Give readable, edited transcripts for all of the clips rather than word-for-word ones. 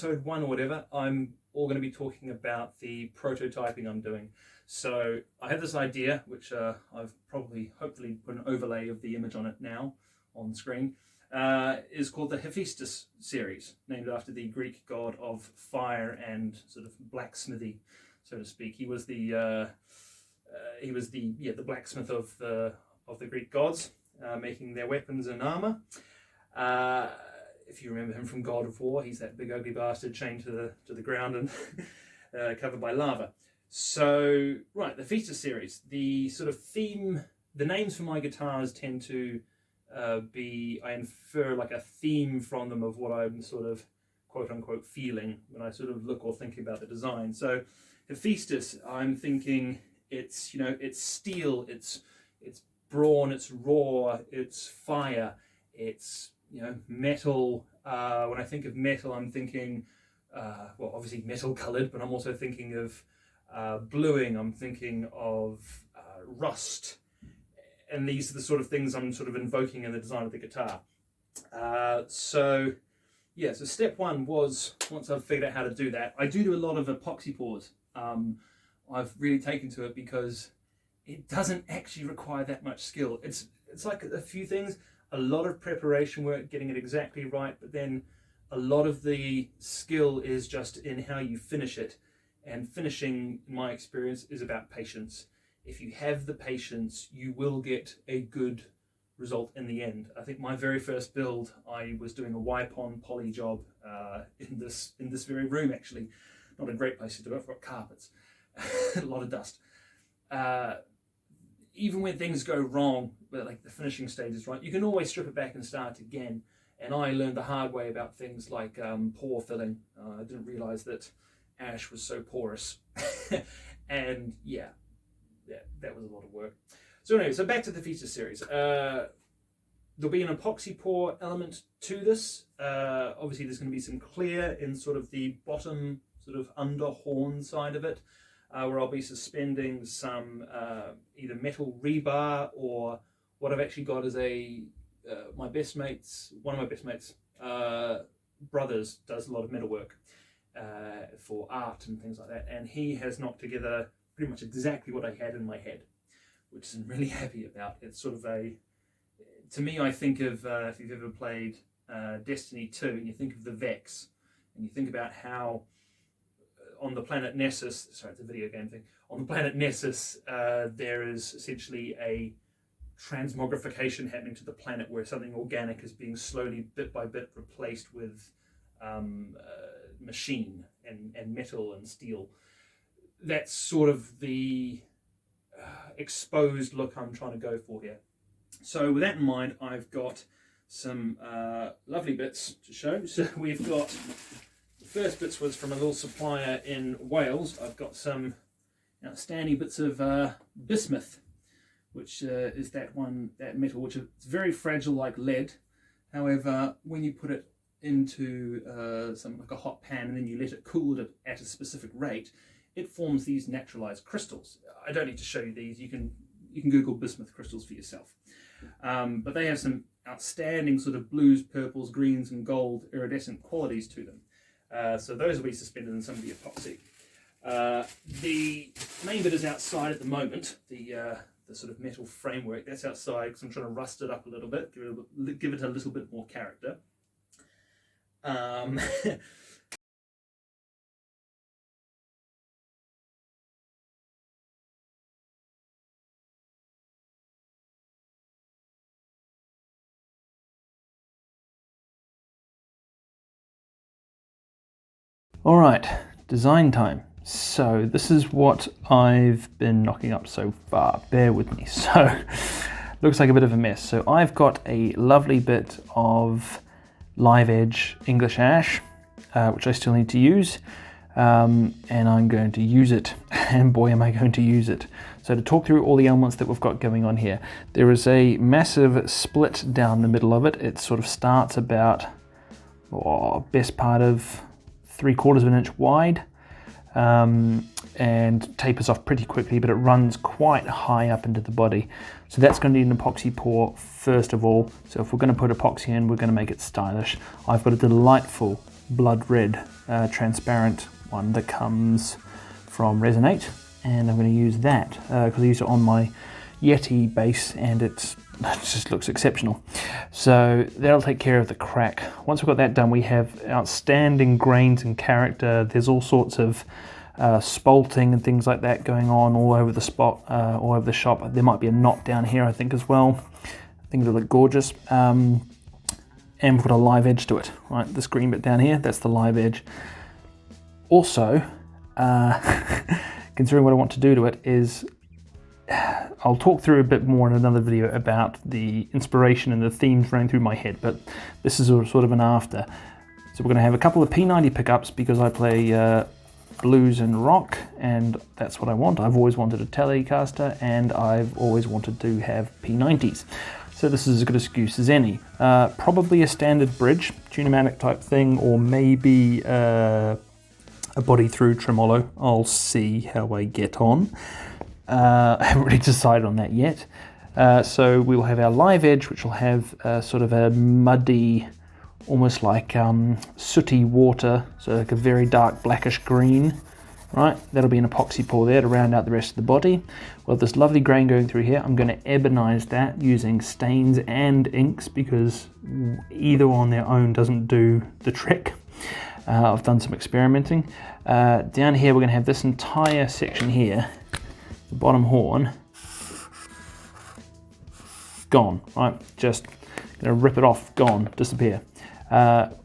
episode 1 or whatever, I'm all going to be talking about the prototyping I'm doing. So I have this idea, which I've hopefully put an overlay of the image on it now on the screen, is called the Hephaestus series, named after the Greek god of fire and sort of blacksmithy, so to speak. He was the blacksmith of the Greek gods, making their weapons and armor. If you remember him from God of War, he's that big ugly bastard chained to the ground and covered by lava. So, right, the Hephaestus series, the sort of theme, the names for my guitars tend to I infer like a theme from them of what I'm sort of quote unquote feeling when I sort of look or think about the design. So Hephaestus, I'm thinking it's steel, it's brawn, it's raw, it's fire, it's metal. When I think of metal, I'm thinking well, obviously metal colored, but I'm also thinking of bluing, I'm thinking of rust. And these are the sort of things I'm sort of invoking in the design of the guitar. So step 1 was, once I've figured out how to do that, I do a lot of epoxy pours. I've really taken to it because it doesn't actually require that much skill. It's like a few things, a lot of preparation work, getting it exactly right, but then a lot of the skill is just in how you finish it. And finishing, in my experience, is about patience. If you have the patience, you will get a good result in the end. I think my very first build, I was doing a wipe-on poly job in this very room, actually. Not a great place to do it, I've got carpets. A lot of dust. Even when things go wrong, like the finishing stages, right, you can always strip it back and start again. And I learned the hard way about things like pore filling. I didn't realize that ash was so porous. And yeah, that was a lot of work. So anyway, so back to the Hephaestus series. There'll be an epoxy pour element to this. Obviously there's going to be some clear in sort of the bottom, sort of under horn side of it, where I'll be suspending some either metal rebar, or what I've actually got is one of my best mates' brothers does a lot of metalwork for art and things like that, and he has knocked together pretty much exactly what I had in my head, which I'm really happy about. It's sort of to me, I think of, if you've ever played Destiny 2, and you think of the Vex, and you think about how on the planet Nessus, sorry, it's a video game thing, on the planet Nessus, there is essentially a transmogrification happening to the planet where something organic is being slowly, bit by bit, replaced with machine and metal and steel. That's sort of the exposed look I'm trying to go for here. So with that in mind, I've got some lovely bits to show. So we've got, the first bits was from a little supplier in Wales. I've got some outstanding bits of bismuth, which is that metal, which is very fragile like lead. However, when you put it into something like a hot pan and then you let it cool at a specific rate, it forms these naturalized crystals. I don't need to show you these. You can Google bismuth crystals for yourself. But they have some outstanding sort of blues, purples, greens, and gold iridescent qualities to them. So those will be suspended in some of the epoxy. The main bit is outside at the moment. The sort of metal framework, that's outside because I'm trying to rust it up a little bit, give it a little bit more character. All right, design time. So this is what I've been knocking up so far. Bear with me. So looks like a bit of a mess. So I've got a lovely bit of live edge English ash, which I still need to use. And I'm going to use it, and boy am I going to use it. So to talk through all the elements that we've got going on here, there is a massive split down the middle of it. It sort of starts about, best part of 3/4 of an inch wide, and tapers off pretty quickly, but it runs quite high up into the body. So that's going to need an epoxy pour first of all. So if we're going to put epoxy in, we're going to make it stylish. I've got a delightful blood red transparent one that comes from Resonate, and I'm going to use that because I used it on my Yeti base and it just looks exceptional. So that'll take care of the crack. Once we've got that done, we have outstanding grains and character. There's all sorts of spalting and things like that going on all over the spot, all over the shop. There might be a knot down here, I think, as well. I think it'll look gorgeous. And we've got a live edge to it, right? This green bit down here, that's the live edge. Also, considering what I want to do to it is, I'll talk through a bit more in another video about the inspiration and the themes running through my head, but this is sort of an after. So we're going to have a couple of P90 pickups because I play blues and rock, and that's what I want. I've always wanted a Telecaster, and I've always wanted to have P90s. So this is as good an excuse as any. Probably a standard bridge, Tune-O-Matic type thing, or maybe a body through tremolo. I'll see how I get on. I haven't really decided on that yet. So we will have our live edge, which will have sort of a muddy, almost like sooty water, so like a very dark blackish green, right? That'll be an epoxy pour there to round out the rest of the body. We'll have this lovely grain going through here. I'm going to ebonize that using stains and inks because either on their own doesn't do the trick. I've done some experimenting. Down here we're going to have this entire section here, the bottom horn, gone, right? Just going to rip it off, gone, disappear.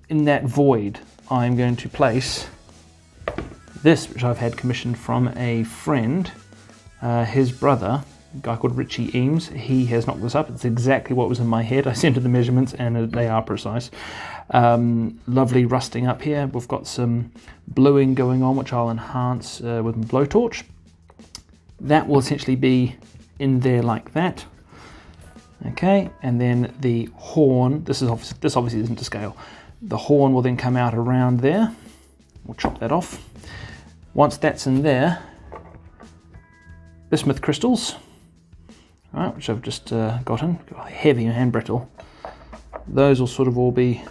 In that void, I'm going to place this, which I've had commissioned from a friend, his brother, a guy called Richie Eames. He has knocked this up. It's exactly what was in my head. I sent him the measurements and they are precise. Lovely rusting up here. We've got some bluing going on, which I'll enhance with my blowtorch. That will essentially be in there like that. Okay, and then the horn, this obviously isn't to scale. The horn will then come out around there. We'll chop that off. Once that's in there, bismuth crystals, all right, which I've just gotten, heavy and brittle. Those will sort of all be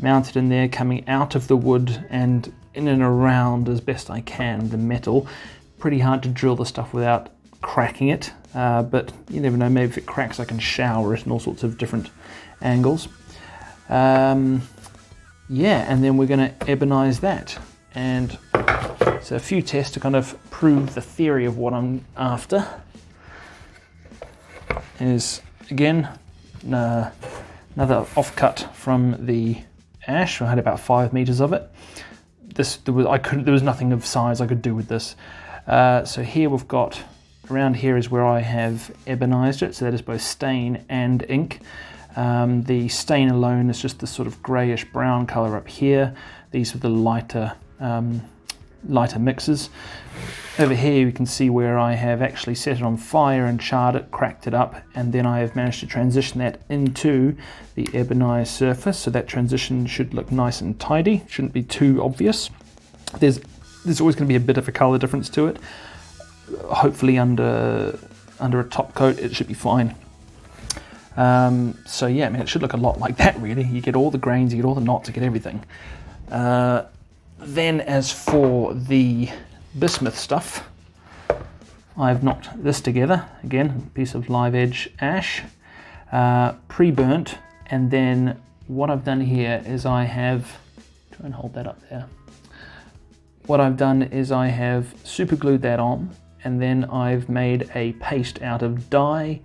mounted in there, coming out of the wood and in and around as best I can the metal. Pretty hard to drill the stuff without cracking it, but you never know, maybe if it cracks I can shower it in all sorts of different angles. Yeah, and then we're going to ebonize that, and so a few tests to kind of prove the theory of what I'm after. Is again another offcut from the ash. I had about 5 meters of it. There was nothing of size I could do with this. So here we've got, around here is where I have ebonized it, so that is both stain and ink. The stain alone is just this sort of greyish brown colour up here. These are the lighter mixes. Over here you can see where I have actually set it on fire and charred it, cracked it up, and then I have managed to transition that into the ebonized surface, so that transition should look nice and tidy, shouldn't be too obvious. There's always going to be a bit of a colour difference to it. Hopefully under a top coat it should be fine. So yeah, I mean, it should look a lot like that really. You get all the grains, you get all the knots, you get everything. Then as for the bismuth stuff, I've knocked this together. Again, a piece of live edge ash, pre-burnt, and then what I've done here is I have, try and hold that up there. What I've done is I have super glued that on, and then I've made a paste out of dye,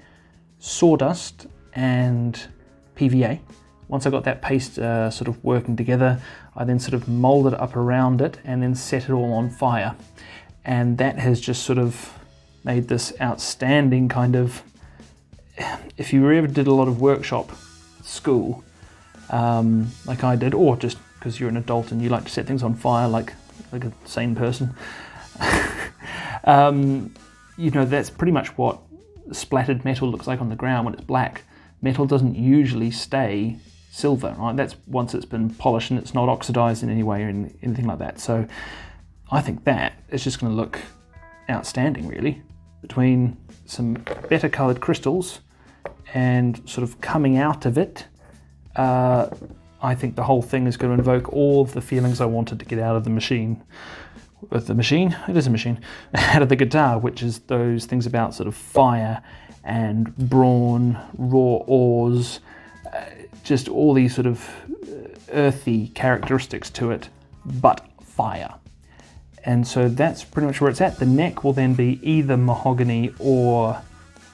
sawdust, and PVA. Once I got that paste sort of working together, I then sort of molded it up around it and then set it all on fire. And that has just sort of made this outstanding kind of, if you ever did a lot of workshop at school, like I did, or just because you're an adult and you like to set things on fire like a sane person, you know, that's pretty much what splattered metal looks like on the ground when it's black. Metal doesn't usually stay silver, right? That's once it's been polished and it's not oxidized in any way or anything like that. So I think that is just going to look outstanding really, between some better colored crystals and sort of coming out of it I think the whole thing is going to invoke all of the feelings I wanted to get out of the machine. With the machine, it is a machine, out of the guitar, which is those things about sort of fire and brawn, raw ores, just all these sort of earthy characteristics to it, but fire. And so that's pretty much where it's at. The neck will then be either mahogany or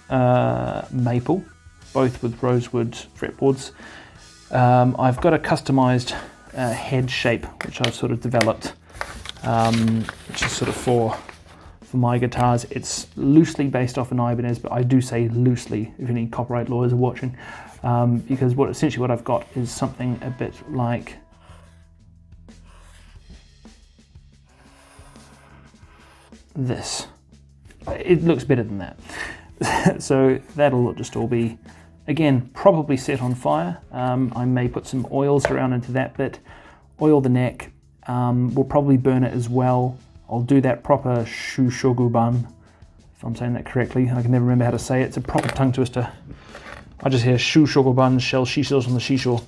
maple, both with rosewood fretboards. I've got a customized head shape which I've sort of developed, which is sort of for my guitars. It's loosely based off an Ibanez, but I do say loosely if any copyright lawyers are watching, because essentially what I've got is something a bit like this. It looks better than that. So that'll just all be, again, probably set on fire. I may put some oils around into that bit, oil the neck. We'll probably burn it as well. I'll do that proper shushoguban, if I'm saying that correctly. I can never remember how to say it. It's a proper tongue twister. I just hear shushoguban, shell seashells on the seashore.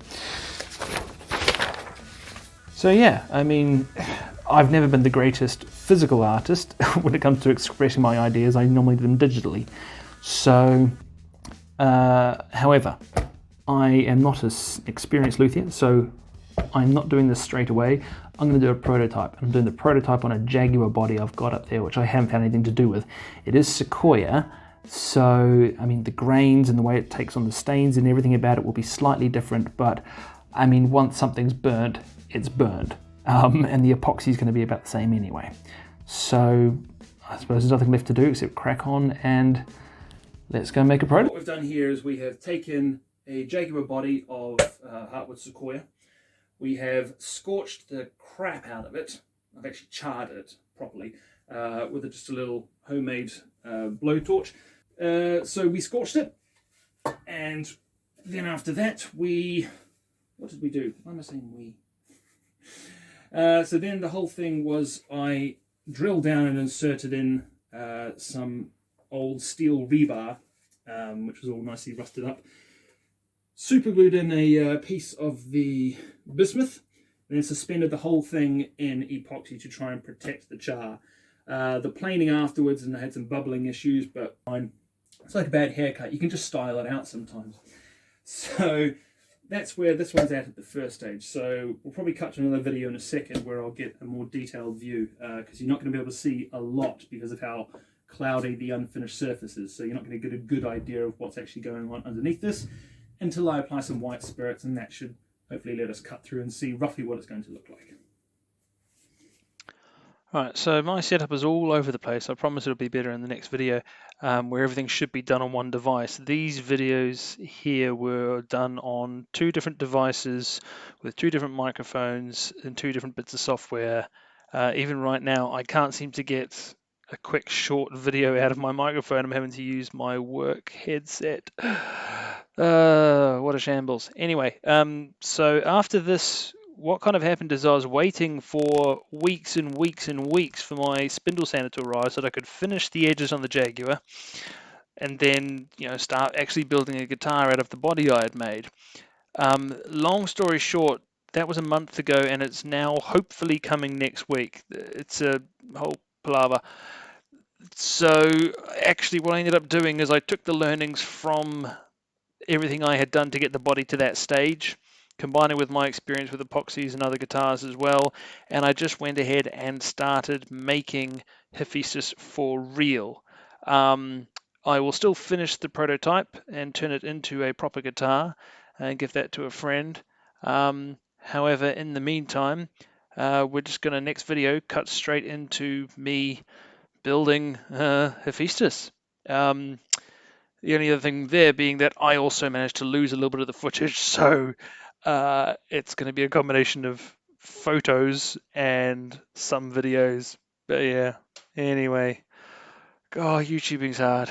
So yeah, I mean, I've never been the greatest physical artist when it comes to expressing my ideas. I normally do them digitally. So, however, I am not an experienced luthier, so I'm not doing this straight away. I'm going to do a prototype. I'm doing the prototype on a Jaguar body I've got up there, which I haven't found anything to do with. It is Sequoia, so I mean the grains and the way it takes on the stains and everything about it will be slightly different, but I mean once something's burnt, it's burned. And the epoxy is going to be about the same anyway. So I suppose there's nothing left to do except crack on and let's go make a prototype. What we've done here is we have taken a Jaguar body of Heartwood Sequoia. We have scorched the crap out of it. I've actually charred it properly with just a little homemade blowtorch. So we scorched it, and then after that what did we do? Why am I saying we? So then the whole thing was I drilled down and inserted in some old steel rebar, which was all nicely rusted up. Super glued in a piece of the bismuth, and then suspended the whole thing in epoxy to try and protect the char. The planing afterwards, and I had some bubbling issues, but fine. It's like a bad haircut. You can just style it out sometimes. So that's where this one's at the first stage. So we'll probably cut to another video in a second where I'll get a more detailed view, because you're not going to be able to see a lot because of how cloudy the unfinished surface is. So you're not going to get a good idea of what's actually going on underneath this until I apply some white spirits, and that should hopefully let us cut through and see roughly what it's going to look like. Right, so my setup is all over the place. I promise it'll be better in the next video, where everything should be done on one device. These videos here were done on 2 different devices with 2 different microphones and 2 different bits of software. Even right now, I can't seem to get a quick short video out of my microphone. I'm having to use my work headset. What a shambles. Anyway, so after this, what kind of happened is I was waiting for weeks and weeks and weeks for my spindle sander to arrive so that I could finish the edges on the Jaguar and then, you know, start actually building a guitar out of the body I had made. Long story short, that was a month ago, and it's now hopefully coming next week. It's a whole palaver. So actually what I ended up doing is I took the learnings from everything I had done to get the body to that stage, combining with my experience with epoxies and other guitars as well, and I just went ahead and started making Hephaestus for real. I will still finish the prototype and turn it into a proper guitar and give that to a friend. However, in the meantime, we're just going to, next video, cut straight into me building Hephaestus. The only other thing there being that I also managed to lose a little bit of the footage, so it's going to be a combination of photos and some videos. But yeah, anyway, God, YouTubing's hard.